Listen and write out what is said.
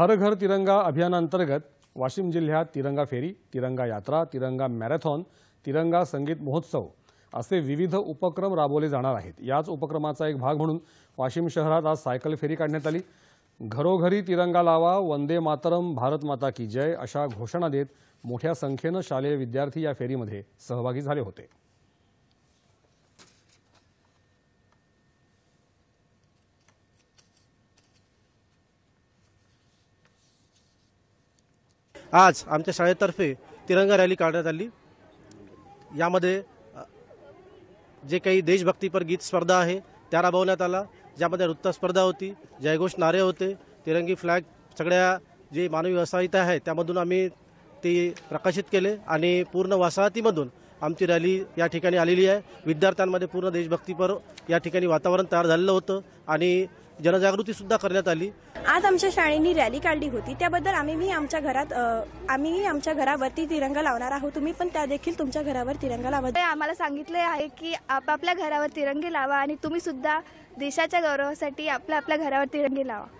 हर घर तिरंगा अभियानांतर्गत वाशिम जिल्ह्यात तिरंगा फेरी, तिरंगा यात्रा, तिरंगा मॅरेथॉन, तिरंगा संगीत महोत्सव असे विविध उपक्रम राबवले जाणार आहेत। याच उपक्रमाचा एक भाग म्हणून वाशिम शहरात आज सायकल फेरी काढण्यात आली। घरोघरी तिरंगा लावा, वंदे मातरम, भारत माता की जय अशा घोषणा देत मोठ्या संख्येने शालेय विद्यार्थी या फेरीमध्ये सहभागी झाले होते। आज आमच्या शाळेतर्फे तिरंगा रॅली काढण्यात आली। यामध्ये जे काही देशभक्तीपर गीत स्पर्धा आहे त्या राबवण्यात आला, ज्यामध्ये नृत्य स्पर्धा होती, जयघोष नारे होते, तिरंगी फ्लॅग सगळ्या जे मानवी वसाहती आहे त्यामधून आम्ही ते प्रकाशित केले आणि पूर्ण वसाहतीमधून आमची रॅली या ठिकाणी आलेली आहे। विद्यार्थ्यांमध्ये पूर्ण देशभक्तीपर या ठिकाणी वातावरण तयार झालेलं होतं आणि जनजागृती सुद्धा करण्यात आली। आज आमच्या शाळेने रॅली काढली होती, त्याबद्दल आम्ही आमच्या घरावरती तिरंगा लावणार आहोत। तुम्ही पण त्या देखील तुमच्या घरावर तिरंगा लावा। आम्हाला सांगितले आहे की आपापल्या घरावर तिरंगे लावा आणि तुम्ही सुद्धा देशाच्या गौरवासाठी आपल्या घरावर तिरंगे लावा।